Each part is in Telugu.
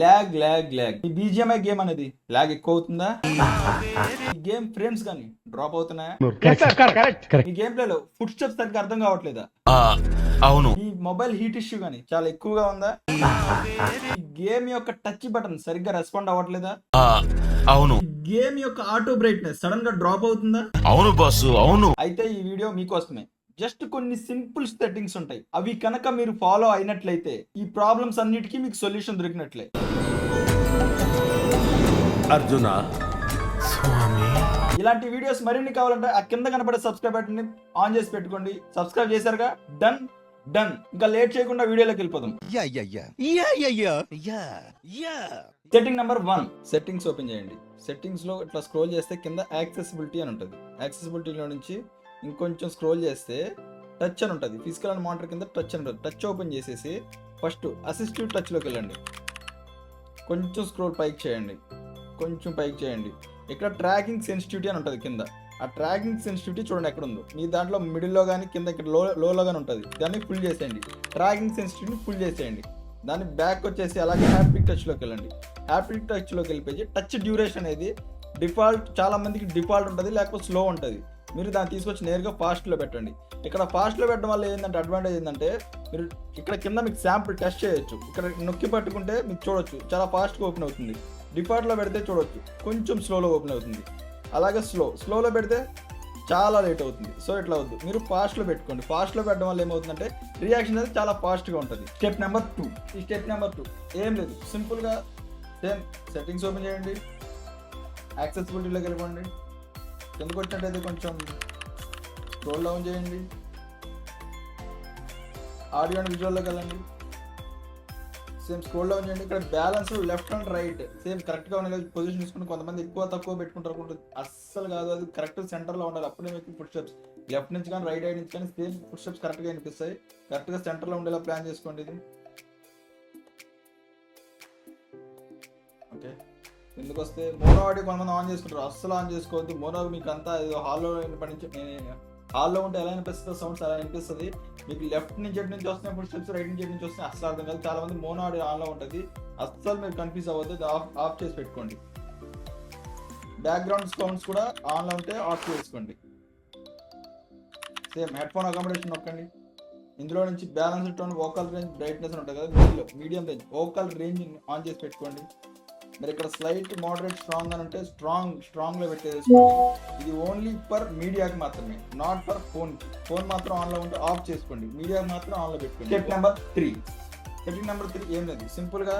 Lag lag lag. ఈ బీజిఎంఐ గేమ్ అనేది ల్యాగ్ ఎక్కువ అవుతుందా? ఈ గేమ్ ఫ్రేమ్స్ కానీ డ్రాప్ అవుతున్నాయా? ఈ గేమ్ ప్లేలో ఫుట్ స్టెప్స్ సరిగ్గా అర్థం కావట్లేదా? అవును. ఈ మొబైల్ హీట్ ఇష్యూ కానీ చాలా ఎక్కువగా ఉందా? ఈ గేమ్ యొక్క టచ్ బటన్ సరిగ్గా రెస్పాండ్ అవ్వట్లేదా? అవును. ఈ గేమ్ యొక్క ఆటో బ్రైట్నెస్ సడన్ గా డ్రాప్ అవుతుందా? అవును బాసు, అవును. అయితే ఈ వీడియో మీకోసమే. జస్ట్ కొన్ని సింపుల్ సెట్టింగ్స్ ఉంటాయి, అవి కనుక మీరు ఫాలో అయినట్లయితే ఈ ప్రాబ్లమ్స్ అన్నిటికీ మీకు సొల్యూషన్ దొరికినట్లే. అర్జున స్వామి, ఇలాంటి వీడియోస్ మరిన్ని కావాలంటే ఆ కింద కనపడే సబ్స్క్రైబ్ బటన్ ని ఆన్ చేసి పెట్టుకోండి. సబ్స్క్రైబ్ చేశారుగా, డన్ డన్. ఇంకా లేట్ చేయకుండా వీడియోలోకి వెళ్ళిపోదాం. సెట్టింగ్ నెంబర్ 1, సెట్టింగ్స్ ఓపెన్ చేయండి. సెట్టింగ్స్ లో ఇట్లా స్క్రోల్ చేస్తే కింద యాక్సెసిబిలిటీ అని ఉంటుంది. యాక్సెసిబిలిటీలో నుంచి ఇంకొంచెం స్క్రోల్ చేస్తే టచ్ అని ఉంటుంది. ఫిజికల్ అండ్ మానిటర్ కింద టచ్ అని ఉంటుంది. టచ్ ఓపెన్ చేసేసి ఫస్ట్ అసిస్టివ్ టచ్లోకి వెళ్ళండి. కొంచెం స్క్రోల్ పైకి చేయండి, కొంచెం పైకి చేయండి. ఇక్కడ ట్రాకింగ్ సెన్సిటివిటీ అని ఉంటుంది కింద. ఆ ట్రాకింగ్ సెన్సిటివిటీ చూడండి ఎక్కడ ఉందో. మీ దాంట్లో మిడిల్లో కానీ కింద ఇక్కడ లోలో కానీ ఉంటుంది. దాన్ని ఫుల్ చేసేయండి. ట్రాకింగ్ సెన్సిటివిటీని ఫుల్ చేసేయండి. దాన్ని బ్యాక్ వచ్చేసి అలాగే హ్యాప్టిక్ టచ్లోకి వెళ్ళండి. హ్యాప్టిక్ టచ్లోకి వెళ్ళిపోయి టచ్ డ్యూరేషన్ అనేది డిఫాల్ట్, చాలా మందికి డిఫాల్ట్ ఉంటుంది, లేకపోతే స్లో ఉంటుంది. మీరు దాన్ని తీసుకొచ్చి నేరుగా ఫాస్ట్లో పెట్టండి. ఇక్కడ ఫాస్ట్లో పెట్టడం వల్ల ఏంటంటే అడ్వాంటేజ్ ఏంటంటే మీరు ఇక్కడ కింద మీకు శాంపుల్ టెస్ట్ చేయొచ్చు. ఇక్కడ నొక్కి పట్టుకుంటే మీకు చూడొచ్చు చాలా ఫాస్ట్గా ఓపెన్ అవుతుంది. డిఫాల్ట్లో పెడితే చూడొచ్చు కొంచెం స్లోలో ఓపెన్ అవుతుంది. అలాగే స్లోలో పెడితే చాలా లేట్ అవుతుంది. సో ఇట్లా వద్దు, మీరు ఫాస్ట్లో పెట్టుకోండి. ఫాస్ట్లో పెట్టడం వల్ల ఏమవుతుందంటే రియాక్షన్ అనేది చాలా ఫాస్ట్గా ఉంటుంది. Step number 2. ఈ స్టెప్ నెంబర్ 2 ఏం లేదు, సింపుల్గా సేమ్ సెట్టింగ్స్ ఓపెన్ చేయండి. యాక్సెసిబిలిటీలోకి వెళ్ళిపోండి. కిందకు వచ్చినట్టయితే కొంచెం స్క్రోల్ డౌన్ చేయండి. ఆడియో అండ్ విజువల్లోకి వెళ్ళండి. సేమ్ స్క్రోల్ డౌన్ చేయండి. ఇక్కడ balance left and right same కరెక్ట్గా ఉండాలి. పొజిషన్ తీసుకుని కొంతమంది ఎక్కువ తక్కువ పెట్టుకుంటారు, అస్సలు కాదు. అది కరెక్ట్ సెంటర్లో ఉండాలి. అప్పుడే మీకు ఫుట్ స్టెప్స్ లెఫ్ట్ నుంచి కానీ రైట్ సైడ్ నుంచి కానీ సేమ్ ఫుట్ స్టెప్స్ కరెక్ట్గా వినిపిస్తాయి. కరెక్ట్గా సెంటర్లో ఉండేలా ప్లాన్ చేసుకోండి. ఇది ఓకే. ఎందుకు వస్తే మోనో ఆడియో కొంతమంది ఆన్ చేసుకుంటారు, అస్సలు ఆన్ చేసుకోవద్దు. మోనో మీకు అంతా ఏదో హాల్లో హాల్లో ఉంటే ఎలా అనిపిస్తుంది, సౌండ్స్ ఎలా అనిపిస్తుంది. మీకు లెఫ్ట్ నుంచి ఎటు నుంచి వస్తున్నాయి ఫుట్ స్టెప్స్, రైట్ నుంచి ఎటు నుంచి వస్తున్నాయి అస్సలు అర్థం కాదు. చాలా మంది మోనో ఆడియో ఆన్లో ఉంటుంది, అస్సలు మీరు కన్ఫ్యూజ్ అవ్వద్దు. ఆఫ్ చేసి పెట్టుకోండి. బ్యాక్గ్రౌండ్ సౌండ్స్ కూడా ఆన్లో ఉంటే ఆఫ్ చేసుకోండి. సేమ్ హెడ్ ఫోన్ అకామిడేషన్ నొక్కండి. ఇందులో నుంచి balance tone, vocal range, brightness ఉంటుంది కదా, medium range, vocal range on చేసి పెట్టుకోండి. మీరు ఇక్కడ స్లైట్, మోడరేట్, స్ట్రాంగ్ అని అంటే స్ట్రాంగ్లో పెట్టేసుకోండి. ఇది ఓన్లీ ఫర్ మీడియాకి మాత్రమే, నాట్ ఫర్ ఫోన్ మాత్రం ఆన్లో ఉంటే ఆఫ్ చేసుకోండి. మీడియాకి మాత్రం ఆన్లో పెట్టుకోండి. Step number 3. సెట్టింగ్ నెంబర్ 3 ఏం లేదు, సింపుల్గా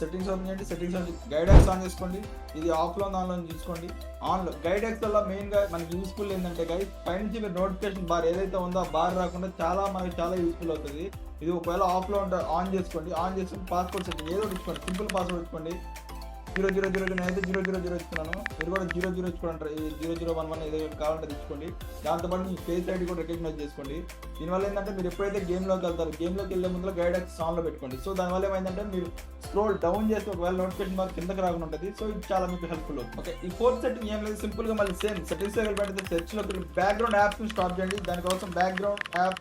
సెట్టింగ్స్ ఓపెన్ చేయండి. సెట్టింగ్స్ గైడెక్స్ ఆన్ చేసుకోండి. ఇది ఆఫ్లో ఆన్లో చూసుకోండి. ఆన్లో గైడెక్స్ వల్ల మెయిన్గా మనకి యూస్ఫుల్ ఏంటంటే గైడ్ పైనుంచి మీరు నోటిఫికేషన్ బార్ ఏదైతే ఉందో ఆ బార్ రాకుండా మనకి చాలా యూస్ఫుల్ అవుతుంది. ఇది ఒకవేళ ఆఫ్లో ఉంటే ఆన్ చేసుకోండి. ఆన్ చేసుకుని పాస్వర్డ్ సెట్టింగ్ ఏదో ఇచ్చుకోండి, సింపుల్ పాస్వర్డ్ ఇచ్చుకోండి. 000 నేనైతే 000 ఇచ్చుకున్నాను. మీరు కూడా 00 ఇచ్చుకోండి. 0011 ఏదో కావాలంటే తెచ్చుకోండి. దాంతోపాటు మీ ఫేస్ ఐడి కూడా రికగ్నైజ్ చేసుకోండి. దీనివల్ల ఏంటంటే మీరు ఎప్పుడైతే గేమ్లోకి వెళ్తారో గేమ్లోకి వెళ్ళే ముందు గైడెక్స్ ఆన్లో పెట్టుకోండి. సో దానివల్ల ఏమైందంటే మీరు స్క్రోల్ డౌన్ చేసి ఒకవేళ నోటిఫికేషన్ బార్ కిందకి రాకుండా ఉంటుంది. సో ఇది చాలా మీకు హెల్ప్ఫుల్ అవుతుంది. ఓకే, ఈ 4th సెట్టింగ్ ఏం లేదు, సింపుల్గా మళ్ళీ సేమ్ సెట్టింగ్స్ వెళ్ళిపోతే సెర్చ్లోకి బ్యాక్గ్రౌండ్ యాప్స్ని స్టాప్ చేయండి. దానికోసం బ్యాక్గ్రౌండ్ యాప్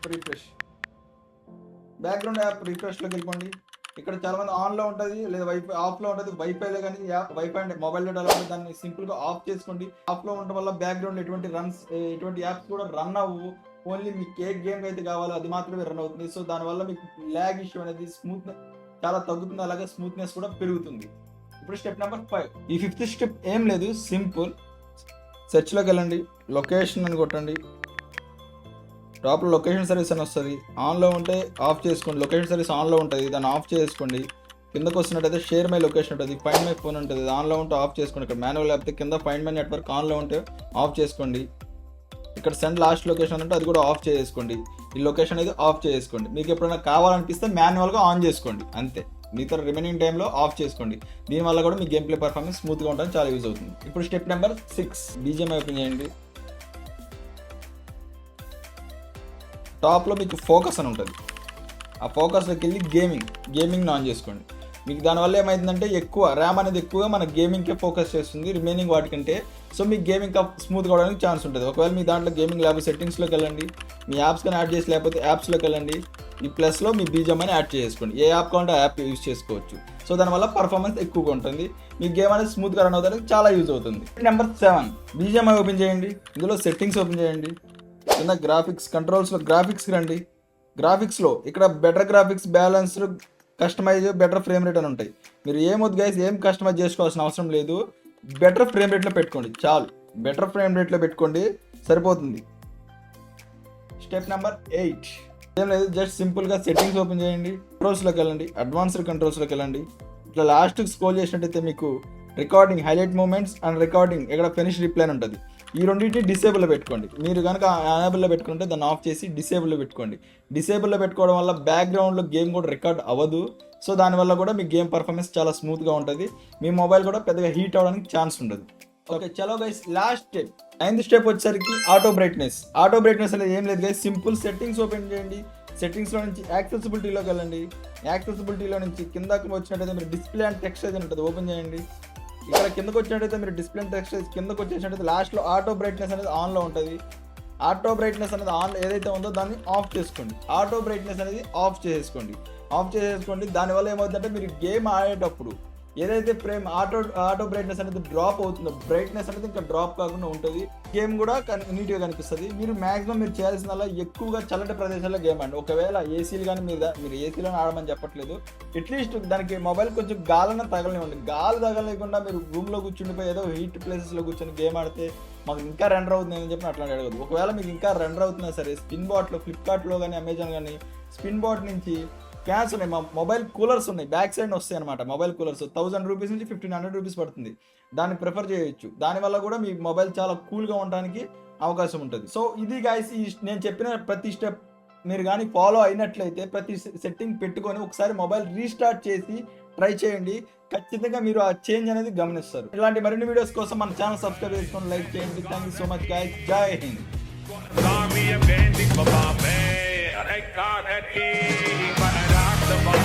రిఫ్రెష్లోకి వెళ్ళిపోండి. ఇక్కడ చాలా మంది ఆన్లో ఉంటుంది లేదా ఆఫ్లో ఉంటుంది. వైఫైలో కానీ వైఫై అంటే మొబైల్ డేటా ఉంటుంది, దాన్ని సింపుల్గా ఆఫ్ చేసుకోండి. ఆఫ్లో ఉండడం వల్ల బ్యాక్గ్రౌండ్ ఎటువంటి యాప్స్ కూడా రన్ అవ్వవు. ఓన్లీ మీకు ఏ గేమ్ అయితే కావాలో అది మాత్రమే రన్ అవుతుంది. సో దానివల్ల మీకు ల్యాగ్ ఇష్యూ అనేది స్మూత్నెస్ చాలా తగ్గుతుంది, అలాగే స్మూత్నెస్ కూడా పెరుగుతుంది. ఇప్పుడు స్టెప్ నెంబర్ 5. ఈ 5th స్టెప్ ఏం లేదు, సింపుల్. సెర్చ్లోకి వెళ్ళండి, లొకేషన్ అని కొట్టండి. టాప్లో లొకేషన్ సర్వీస్ అని వస్తుంది. ఆన్లో ఉంటే ఆఫ్ చేసుకోండి. లొకేషన్ సర్వీస్ ఆన్లో ఉంటుంది, దాన్ని ఆఫ్ చేసుకోండి. కిందకు వస్తున్నట్టయితే షేర్ మై లొకేషన్ ఉంటుంది, ఫైండ్ మై ఫోన్ ఉంటుంది, ఆన్లో ఉంటే ఆఫ్ చేసుకోండి. ఇక్కడ మాన్యువల్ లేకపోతే కింద ఫైండ్ మై నెట్వర్క్ ఆన్లో ఉంటే ఆఫ్ చేసుకోండి. ఇక్కడ సెండ్ లాస్ట్ లొకేషన్ అంటే అది కూడా ఆఫ్ చేసుకోండి. ఈ లొకేషన్ అనేది ఆఫ్ చేసుకోండి. మీకు ఎప్పుడైనా కావాలనిపిస్తే మాన్యువల్గా ఆన్ చేసుకోండి, అంతే. మిగతా రిమైనింగ్ టైంలో ఆఫ్ చేసుకోండి. దీనివల్ల కూడా మీ గేమ్ ప్లే పర్ఫార్మెన్స్ స్మూత్గా ఉంటుంది, చాలా యూజ్ అవుతుంది. ఇప్పుడు స్టెప్ నెంబర్ 6, బీజిఎంఐ ఓపెన్ చేయండి. టాప్లో మీకు ఫోకస్ అని ఉంటుంది. ఆ ఫోకస్లోకి వెళ్ళి గేమింగ్ ఆన్ చేసుకోండి. మీకు దానివల్ల ఏమైందంటే ఎక్కువ ర్యామ్ అనేది ఎక్కువగా మన గేమింగ్కే ఫోకస్ చేస్తుంది రిమైనింగ్ వాటికంటే. సో మీకు గేమింగ్ స్మూత్ కావడానికి ఛాన్స్ ఉంటుంది. ఒకవేళ మీ దాంట్లో గేమింగ్ లేకపోతే సెట్టింగ్స్లోకి వెళ్ళండి. మీ యాప్స్ కానీ యాడ్ చేసి లేకపోతే యాప్స్లోకి వెళ్ళండి. ఈ ప్లస్లో మీ బీజం అని యాడ్ చేసుకోండి. ఏ యాప్ కావాలంటే ఆ యాప్ యూజ్ చేసుకోవచ్చు. సో దానివల్ల పర్ఫార్మెన్స్ ఎక్కువగా ఉంటుంది, మీ గేమ్ అనేది స్మూత్గా రన్ అవుతానికి చాలా యూజ్ అవుతుంది. నెంబర్ 7 బీజిఎంఐ ఓపెన్ చేయండి. ఇందులో సెట్టింగ్స్ ఓపెన్ చేయండి. కింద గ్రాఫిక్స్ కంట్రోల్స్లో గ్రాఫిక్స్కి రండి. గ్రాఫిక్స్లో ఇక్కడ better graphics, balanced, customise, better frame rate అని ఉంటాయి. మీరు ఏమొద్దు గైస్, ఏం కస్టమైజ్ చేసుకోవాల్సిన అవసరం లేదు. బెటర్ ఫ్రేమ్ రేట్లో పెట్టుకోండి చాలు. బెటర్ ఫ్రేమ్ రేట్లో పెట్టుకోండి సరిపోతుంది. స్టెప్ నెంబర్ 8 ఏం లేదు, జస్ట్ సింపుల్గా సెట్టింగ్స్ ఓపెన్ చేయండి. కంట్రోల్స్లోకి వెళ్ళండి, అడ్వాన్స్డ్ కంట్రోల్స్లోకి వెళ్ళండి. ఇట్లా లాస్ట్కి స్క్రోల్ చేసినట్టయితే మీకు recording, highlight moments and recording, ఇక్కడ ఫినిష్ రిప్లై అని ఉంటుంది. ఈ రెండింటిని డిసేబుల్లో పెట్టుకోండి. మీరు కనుక ఎనేబుల్లో పెట్టుకుంటే దాన్ని ఆఫ్ చేసి డిసేబుల్లో పెట్టుకోండి. డిసేబుల్లో పెట్టుకోవడం వల్ల బ్యాక్గ్రౌండ్లో గేమ్ కూడా రికార్డ్ అవ్వదు. సో దానివల్ల కూడా మీ గేమ్ పర్ఫార్మెన్స్ చాలా స్మూత్గా ఉంటుంది. మీ మొబైల్ కూడా పెద్దగా హీట్ అవ్వడానికి ఛాన్స్ ఉండదు. ఓకే చలో guys, last step 9th step వచ్చేసరికి ఆటో బ్రైట్నెస్. ఆటో బ్రైట్నెస్ అనేది ఏం లేదు గైస్, సింపుల్ సెట్టింగ్స్ ఓపెన్ చేయండి. సెట్టింగ్స్లో నుంచి యాక్సెసిబిలిటీలోకి వెళ్ళండి. యాక్సెసిబిలిటీలో నుంచి కిందకి వచ్చినట్టయితే మీరు డిస్ప్లే అండ్ టెక్స్చర్ అని ఉంటుంది, ఓపెన్ చేయండి. ఇక్కడ కిందకు వచ్చినట్టయితే మీరు డిస్ప్లే అండ్ టెక్స్చర్ కిందకు వచ్చేసినట్టయితే లాస్ట్లో ఆటో బ్రైట్నెస్ అనేది ఆన్లో ఉంటుంది. ఆటో బ్రైట్నెస్ అనేది ఆన్ ఏదైతే ఉందో దాన్ని ఆఫ్ చేసుకోండి. ఆటో బ్రైట్నెస్ అనేది ఆఫ్ చేసేసుకోండి. దానివల్ల ఏమవుతుందంటే మీరు గేమ్ ఆడేటప్పుడు ఏదైతే ఫ్రేమ్ ఆటో బ్రైట్నెస్ అనేది డ్రాప్ అవుతుందో, బ్రైట్నెస్ అనేది ఇంకా డ్రాప్ కాకుండా ఉంటుంది. గేమ్ కూడా నీట్గా కనిపిస్తుంది. మీరు మ్యాక్సిమం మీరు చేయాల్సిన ఎక్కువగా చల్లటి ప్రదేశాల్లో గేమ్ ఆడండి. ఒకవేళ ఏసీలు కానీ మీరు ఏసీలోనే ఆడమని చెప్పట్లేదు, అట్లీస్ట్ దానికి మొబైల్ కొంచెం గాలన తగలనివ్వండి. గాలి తగలలేకుండా మీరు రూమ్లో కూర్చుండిపోయి ఏదో హీట్ ప్లేసెస్లో కూర్చొని గేమ్ ఆడితే మాకు ఇంకా రెండర్ అవుతుంది అని చెప్పి అట్లా అడగదు. ఒకవేళ మీకు ఇంకా రెండర్ అవుతున్నా సరే, స్పిన్ బాట్లో, ఫ్లిప్కార్ట్లో కానీ, అమెజాన్ కానీ స్పిన్ బాట్ నుంచి ఫ్యాన్స్ ఉన్నాయి, మా మొబైల్ కూలర్స్ ఉన్నాయి, బ్యాక్ సైడ్ వస్తాయి అనమాట. మొబైల్ కూలర్స్ 1000 రూపీస్ నుంచి 1500 రూపీస్ పడుతుంది. దాన్ని ప్రిఫర్ చేయొచ్చు. దానివల్ల కూడా మీ మొబైల్ చాలా కూల్గా ఉండడానికి అవకాశం ఉంటుంది. సో ఇది గైస్, నేను చెప్పిన ప్రతి స్టెప్ మీరు కానీ ఫాలో అయినట్లయితే, ప్రతి సెట్టింగ్ పెట్టుకొని ఒకసారి మొబైల్ రీస్టార్ట్ చేసి ట్రై చేయండి. ఖచ్చితంగా మీరు ఆ చేంజ్ అనేది గమనిస్తారు. ఇలాంటి మరిన్ని వీడియోస్ కోసం మన ఛానల్ సబ్స్క్రైబ్ చేసుకొని లైక్ చేయండి. Thank you so much guys. జై హింద్. But